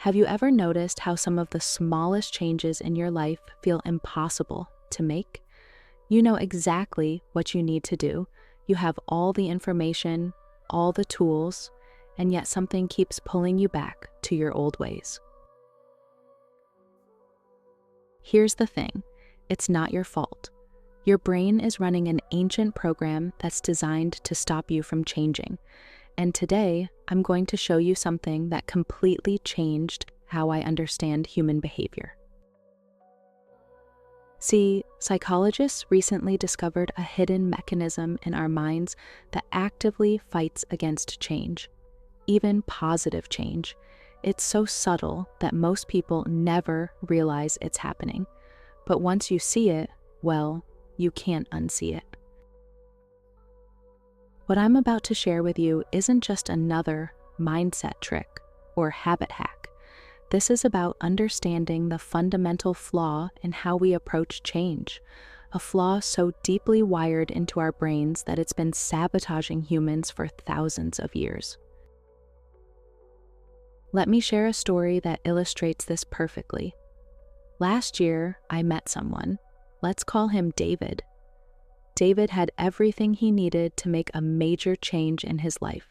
Have you ever noticed how some of the smallest changes in your life feel impossible to make? You know exactly what you need to do. You have all the information, all the tools, and yet something keeps pulling you back to your old ways. Here's the thing, it's not your fault. Your brain is running an ancient program that's designed to stop you from changing. And today, I'm going to show you something that completely changed how I understand human behavior. See, psychologists recently discovered a hidden mechanism in our minds that actively fights against change, even positive change. It's so subtle that most people never realize it's happening. But once you see it, well, you can't unsee it. What I'm about to share with you isn't just another mindset trick or habit hack. This is about understanding the fundamental flaw in how we approach change, a flaw so deeply wired into our brains that it's been sabotaging humans for thousands of years. Let me share a story that illustrates this perfectly. Last year, I met someone. Let's call him David. David had everything he needed to make a major change in his life: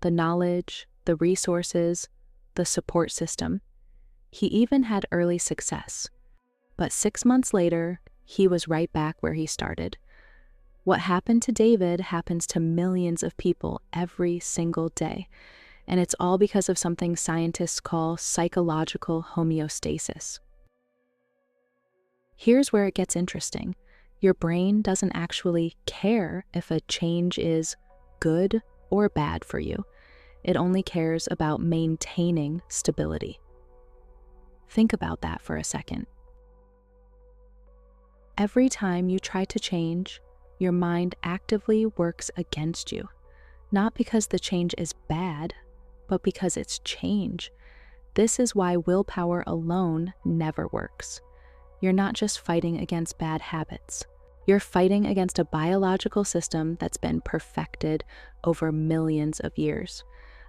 the knowledge, the resources, the support system. He even had early success. But 6 months later, he was right back where he started. What happened to David happens to millions of people every single day, and it's all because of something scientists call psychological homeostasis. Here's where it gets interesting. Your brain doesn't actually care if a change is good or bad for you. It only cares about maintaining stability. Think about that for a second. Every time you try to change, your mind actively works against you, not because the change is bad, but because it's change. This is why willpower alone never works. You're not just fighting against bad habits. You're fighting against a biological system that's been perfected over millions of years,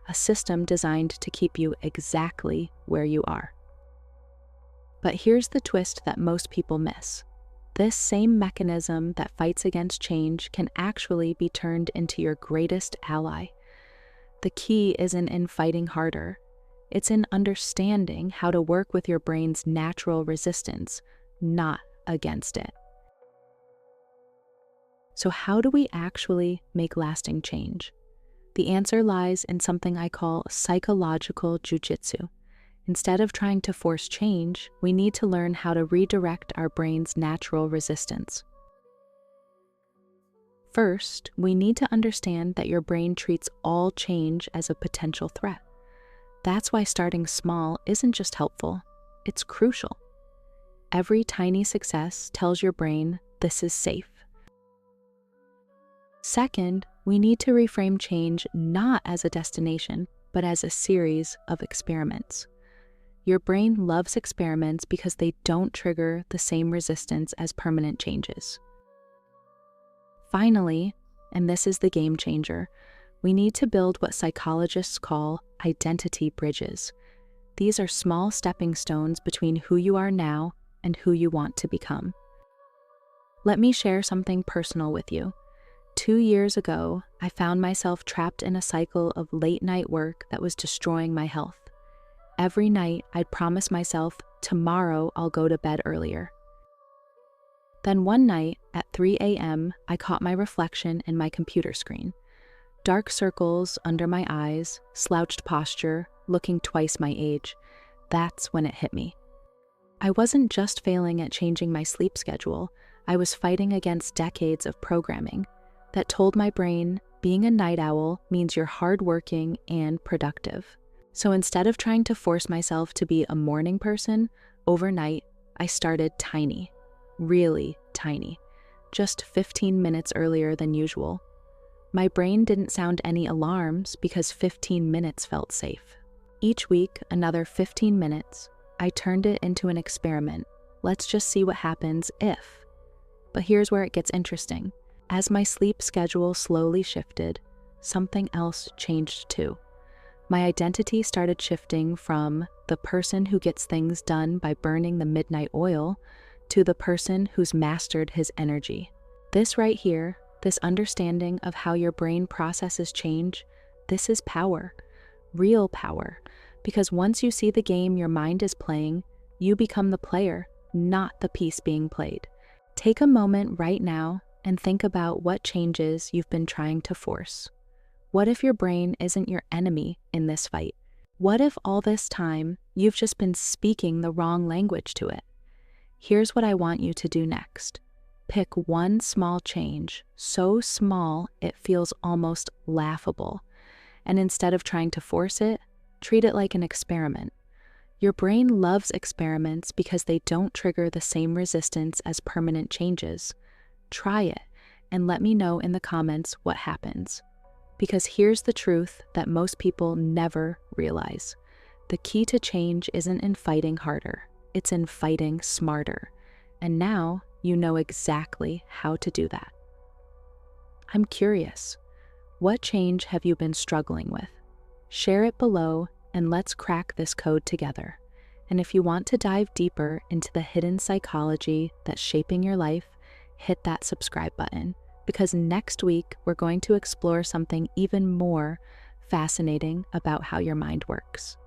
a system designed to keep you exactly where you are. But here's the twist that most people miss. This same mechanism that fights against change can actually be turned into your greatest ally. The key isn't in fighting harder. It's in understanding how to work with your brain's natural resistance, not against it. So how do we actually make lasting change? The answer lies in something I call psychological jujitsu. Instead of trying to force change, we need to learn how to redirect our brain's natural resistance. First, we need to understand that your brain treats all change as a potential threat. That's why starting small isn't just helpful, it's crucial. Every tiny success tells your brain this is safe. Second, we need to reframe change not as a destination, but as a series of experiments. Your brain loves experiments because they don't trigger the same resistance as permanent changes. Finally, and this is the game changer, we need to build what psychologists call identity bridges. These are small stepping stones between who you are now and who you want to become. Let me share something personal with you. 2 years ago, I found myself trapped in a cycle of late-night work that was destroying my health. Every night, I'd promise myself, tomorrow I'll go to bed earlier. Then one night, at 3 a.m., I caught my reflection in my computer screen. Dark circles under my eyes, slouched posture, looking twice my age. That's when it hit me. I wasn't just failing at changing my sleep schedule, I was fighting against decades of programming that told my brain being a night owl means you're hardworking and productive. So instead of trying to force myself to be a morning person, overnight, I started tiny, really tiny, just 15 minutes earlier than usual. My brain didn't sound any alarms because 15 minutes felt safe. Each week, another 15 minutes, I turned it into an experiment. Let's just see what happens if. But here's where it gets interesting. As my sleep schedule slowly shifted, something else changed too. My identity started shifting from the person who gets things done by burning the midnight oil to the person who's mastered his energy. This right here, this understanding of how your brain processes change, this is power, real power. Because once you see the game your mind is playing, you become the player, not the piece being played. Take a moment right now and think about what changes you've been trying to force. What if your brain isn't your enemy in this fight? What if all this time you've just been speaking the wrong language to it? Here's what I want you to do next. Pick one small change, so small it feels almost laughable. And instead of trying to force it, treat it like an experiment. Your brain loves experiments because they don't trigger the same resistance as permanent changes. Try it and let me know in the comments what happens. Because here's the truth that most people never realize. The key to change isn't in fighting harder, it's in fighting smarter. And now you know exactly how to do that. I'm curious, what change have you been struggling with? Share it below and let's crack this code together. And if you want to dive deeper into the hidden psychology that's shaping your life, hit that subscribe button, because next week we're going to explore something even more fascinating about how your mind works.